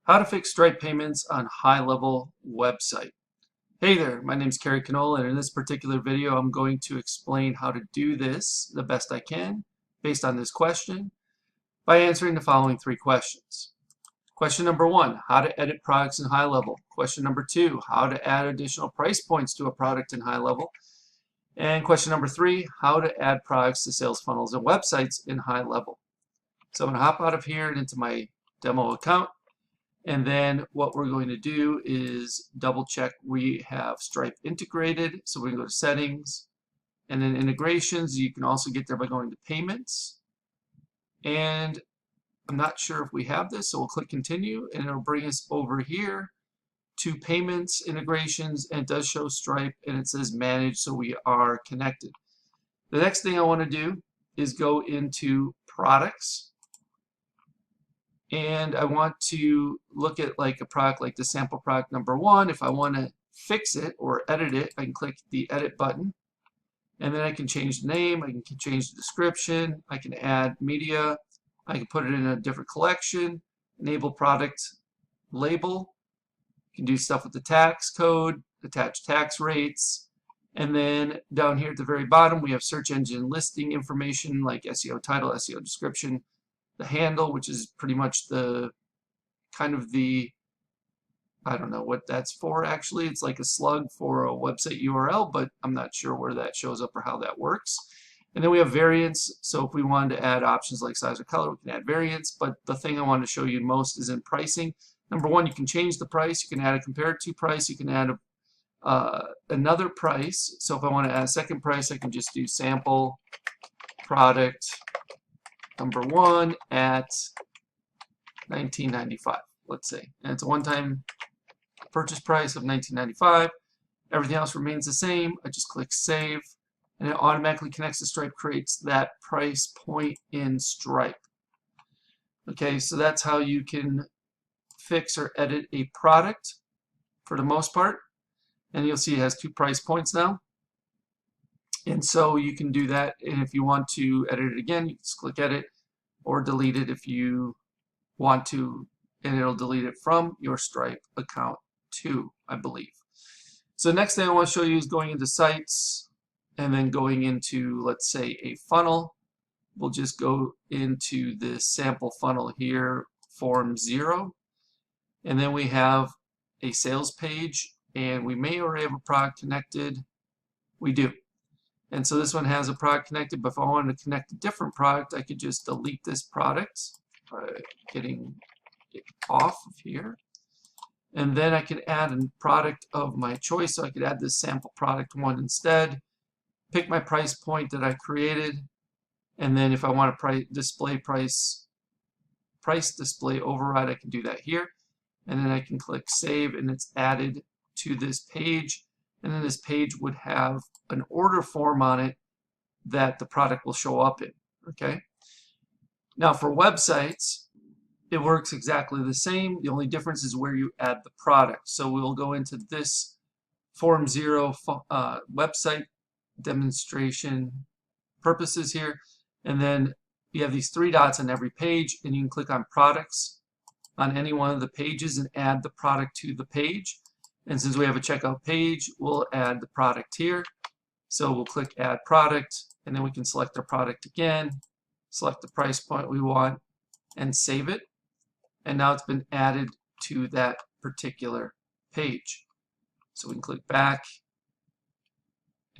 How to fix Stripe payments on HighLevel website. Hey there, my name is Kerry, and in this particular video I'm going to explain how to do this the best I can based on this question by answering the following three questions. Question number one, how to edit products in HighLevel. Question number two, how to add additional price points to a product in HighLevel. And question number three, how to add products to sales funnels and websites in HighLevel. So I'm going to hop out of here and into my demo account. And then what we're going to do is double check we have Stripe integrated. So we're going to go to settings and then integrations. You can also get there by going to payments. And I'm not sure if we have this, so we'll click continue and it'll bring us over here to payments, integrations, and it does show Stripe and it says manage, so we are connected. The next thing I want to do is go into products. And I want to look at like a product like the sample product number one. If I want to fix it or edit it, I can click the edit button. And then I can change the name, I can change the description, I can add media, I can put it in a different collection, enable product label, you can do stuff with the tax code, attach tax rates, and then down here at the very bottom we have search engine listing information like SEO title, SEO description, the handle, which is pretty much the kind of the, I don't know what that's for actually. It's like a slug for a website URL, but I'm not sure where that shows up or how that works. And then we have variants. So if we wanted to add options like size or color, we can add variants. But the thing I want to show you most is in pricing. Number one, you can change the price. You can add a compare to price. You can add another price. So if I want to add a second price, I can just do sample product number one at $19.95, let's say. And it's a one-time purchase price of $19.95. Everything else remains the same. I just click save, and it automatically connects to Stripe, creates that price point in Stripe. Okay, so that's how you can fix or edit a product for the most part. And you'll see it has two price points now. And so you can do that, and if you want to edit it again, you can just click edit or delete it if you want to, and it'll delete it from your Stripe account too, I believe. So the next thing I want to show you is going into sites and then going into, let's say, a funnel. We'll just go into this sample funnel here, form 0, and then we have a sales page, and we may already have a product connected. We do. And so this one has a product connected, but if I wanted to connect a different product, I could just delete this product by getting it off of here. And then I could add a product of my choice. So I could add this sample product one instead, pick my price point that I created, and then if I want to display price display override, I can do that here. And then I can click save, and it's added to this page. And then this page would have an order form on it that the product will show up in. Okay. Now for websites, it works exactly the same. The only difference is where you add the product. So we'll go into this form 0 website demonstration purposes here, and then you have these three dots on every page, and you can click on products on any one of the pages and add the product to the page. And since we have a checkout page, we'll add the product here. So we'll click add product, and then we can select our product again, select the price point we want, and save it. And now it's been added to that particular page. So we can click back,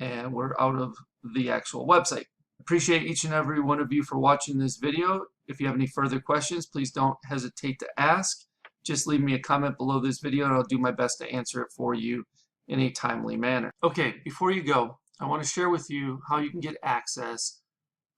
and we're out of the actual website. Appreciate each and every one of you for watching this video. If you have any further questions, please don't hesitate to ask. Just leave me a comment below this video and I'll do my best to answer it for you in a timely manner. Okay, before you go, I want to share with you how you can get access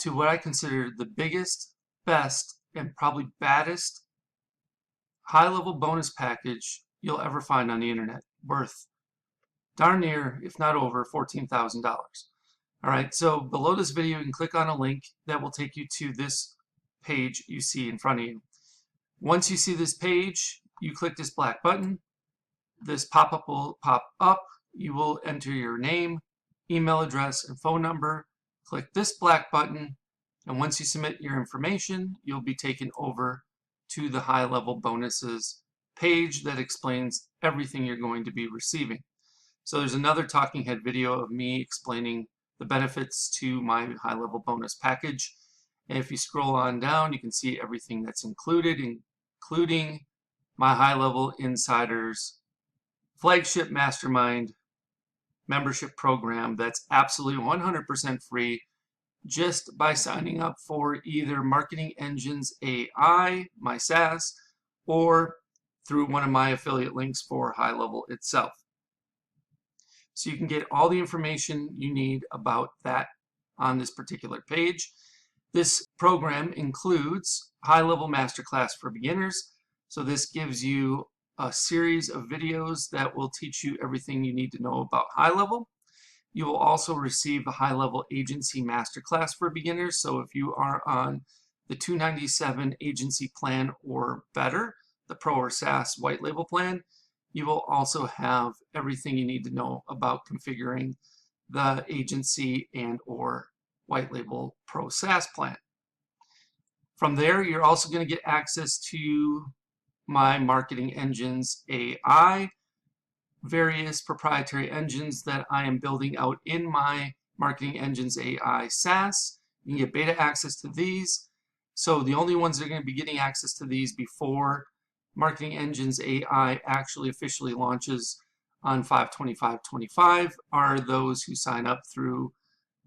to what I consider the biggest, best, and probably baddest high-level bonus package you'll ever find on the internet, worth darn near, if not over, $14,000. All right, so below this video you can click on a link that will take you to this page you see in front of you. Once you see this page, you click this black button. This pop-up will pop up. You will enter your name, email address, and phone number. Click this black button, and once you submit your information, you'll be taken over to the HighLevel bonuses page that explains everything you're going to be receiving. So there's another talking head video of me explaining the benefits to my high-level bonus package. And if you scroll on down, you can see everything that's included, including my high-level insiders flagship mastermind membership program that's absolutely 100% free just by signing up for either Marketing Engines A.I, my SaaS, or through one of my affiliate links for HighLevel itself. So you can get all the information you need about that on this particular page. This program includes HighLevel Masterclass for beginners. So this gives you a series of videos that will teach you everything you need to know about HighLevel. You will also receive a HighLevel Agency Masterclass for beginners. So if you are on the $297 agency plan or better, the Pro or SaaS white label plan, you will also have everything you need to know about configuring the agency and or white label Pro SaaS plan. From there, you're also going to get access to my Marketing Engines AI, various proprietary engines that I am building out in my Marketing Engines AI SaaS. You can get beta access to these. So the only ones that are going to be getting access to these before Marketing Engines AI actually officially launches on 5/25/25 are those who sign up through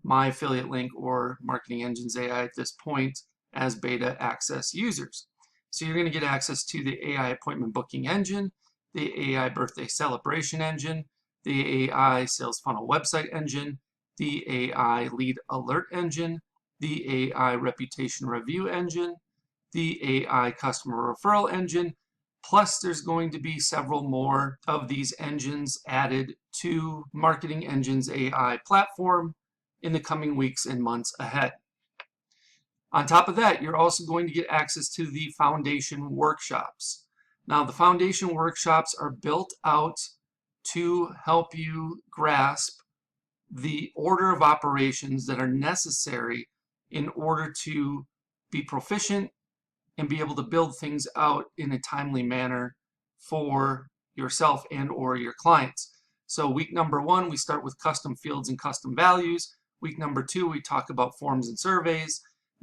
my affiliate link or Marketing Engines AI at this point as beta access users. So you're going to get access to the AI appointment booking engine, the AI birthday celebration engine, the AI sales funnel website engine, the AI lead alert engine, the AI reputation review engine, the AI customer referral engine, plus there's going to be several more of these engines added to Marketing Engines AI platform in the coming weeks and months ahead. On top of that, you're also going to get access to the foundation workshops. Now, the foundation workshops are built out to help you grasp the order of operations that are necessary in order to be proficient and be able to build things out in a timely manner for yourself and or your clients. So week number 1, we start with custom fields and custom values. Week number 2, we talk about forms and surveys.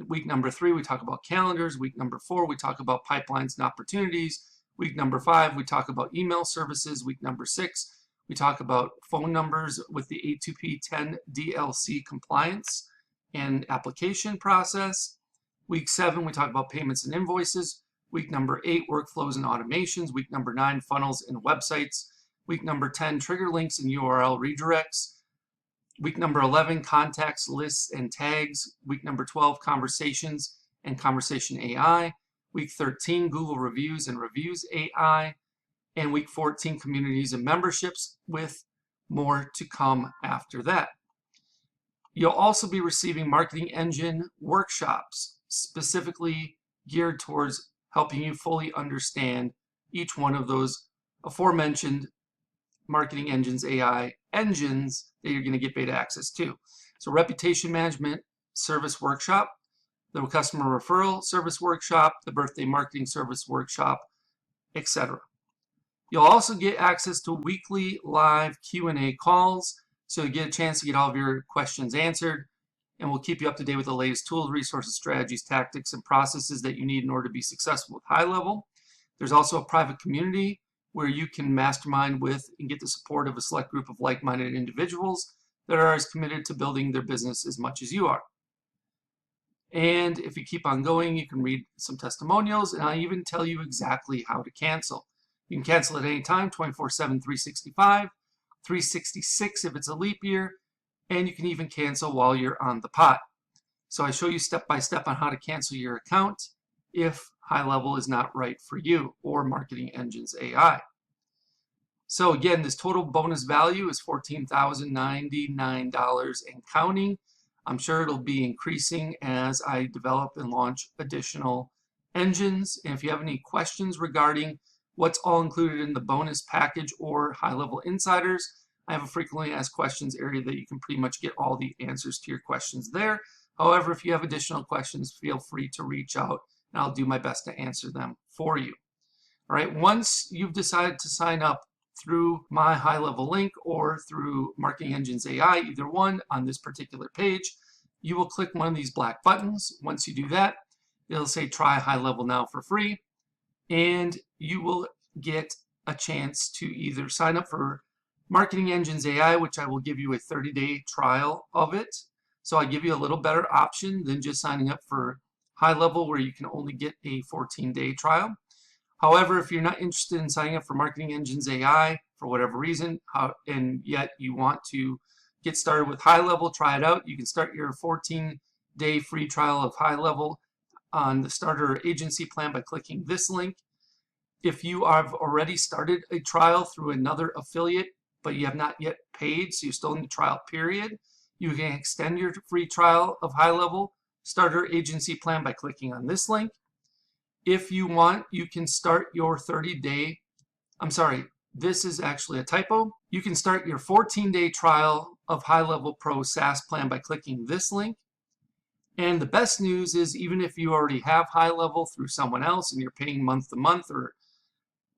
Week number 3, we talk about calendars. Week number 4, we talk about pipelines and opportunities. Week number 5, we talk about email services. Week number 6, we talk about phone numbers with the A2P 10 DLC compliance and application process. Week 7, we talk about payments and invoices. Week number 8, workflows and automations. Week number 9, funnels and websites. Week number 10, trigger links and URL redirects. Week number 11, contacts, lists, and tags. Week number 12, conversations and conversation AI. Week 13, Google reviews and reviews AI. And week 14, communities and memberships, with more to come after that. You'll also be receiving Marketing Engine workshops specifically geared towards helping you fully understand each one of those aforementioned Marketing Engines AI engines that you're going to get beta access to. So reputation management service workshop, the customer referral service workshop, the birthday marketing service workshop, etc. You'll also get access to weekly live Q&A calls, so you get a chance to get all of your questions answered, and we'll keep you up to date with the latest tools, resources, strategies, tactics, and processes that you need in order to be successful with HighLevel. There's also a private community where you can mastermind with and get the support of a select group of like-minded individuals that are as committed to building their business as much as you are. And if you keep on going, you can read some testimonials, and I'll even tell you exactly how to cancel. You can cancel at any time, 24/7, 365, 366 if it's a leap year, and you can even cancel while you're on the pot. So I show you step by step on how to cancel your account if HighLevel is not right for you, or Marketing Engines AI. So again, this total bonus value is $14,099 and counting. I'm sure it'll be increasing as I develop and launch additional engines. And if you have any questions regarding what's all included in the bonus package or HighLevel Insiders, I have a frequently asked questions area that you can pretty much get all the answers to your questions there. However, if you have additional questions, feel free to reach out and I'll do my best to answer them for you. All right, once you've decided to sign up through my HighLevel link or through Marketing Engines AI, either one on this particular page, you will click one of these black buttons. Once you do that, it'll say try HighLevel now for free, and you will get a chance to either sign up for Marketing Engines AI, which I will give you a 30-day trial of it. So I give you a little better option than just signing up for HighLevel, where you can only get a 14-day trial. However, if you're not interested in signing up for Marketing Engines AI for whatever reason, and yet you want to get started with HighLevel, try it out, you can start your 14-day free trial of HighLevel on the starter agency plan by clicking this link. If you have already started a trial through another affiliate, but you have not yet paid, so you're still in the trial period, you can extend your free trial of HighLevel starter agency plan by clicking on this link. If you want, you can start your 30-day, I'm sorry, this is actually a typo. You can start your 14-day trial of HighLevel Pro SaaS plan by clicking this link. And the best news is, even if you already have HighLevel through someone else and you're paying month to month or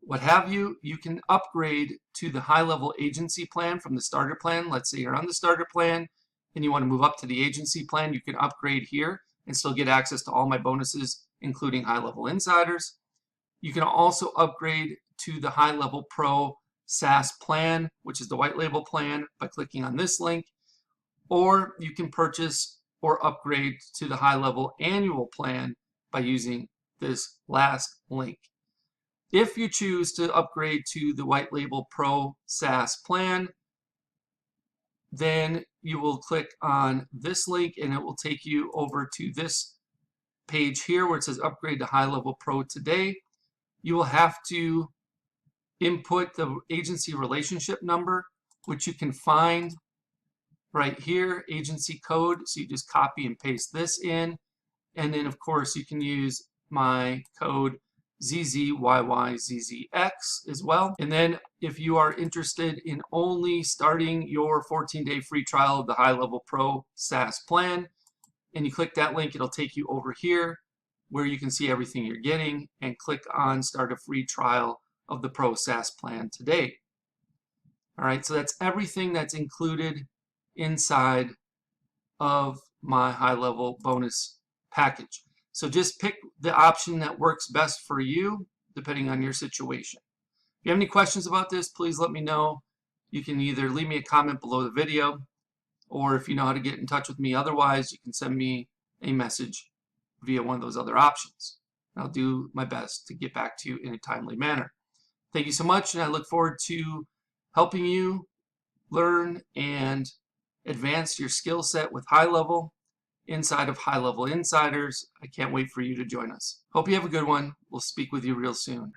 what have you, you can upgrade to the HighLevel agency plan from the starter plan. Let's say you're on the starter plan and you want to move up to the agency plan, you can upgrade here and still get access to all my bonuses, including HighLevel Insiders. You can also upgrade to the HighLevel Pro SaaS plan, which is the white label plan, by clicking on this link. Or you can purchase or upgrade to the HighLevel annual plan by using this last link. If you choose to upgrade to the white label Pro SaaS plan, then you will click on this link and it will take you over to this page here where it says upgrade to HighLevel Pro today. You will have to input the agency relationship number, which you can find right here, agency code. So you just copy and paste this in. And then of course you can use my code ZZYYZZX as well. And then if you are interested in only starting your 14-day free trial of the HighLevel Pro SaaS plan, and you click that link, it'll take you over here where you can see everything you're getting, and click on start a free trial of the Pro SaaS plan today. All right, so that's everything that's included inside of my HighLevel bonus package. So just pick the option that works best for you, depending on your situation. If you have any questions about this, please let me know. You can either leave me a comment below the video, or if you know how to get in touch with me otherwise, you can send me a message via one of those other options. I'll do my best to get back to you in a timely manner. Thank you so much, and I look forward to helping you learn and advance your skill set with HighLevel inside of HighLevel Insiders. I can't wait for you to join us. Hope you have a good one. We'll speak with you real soon.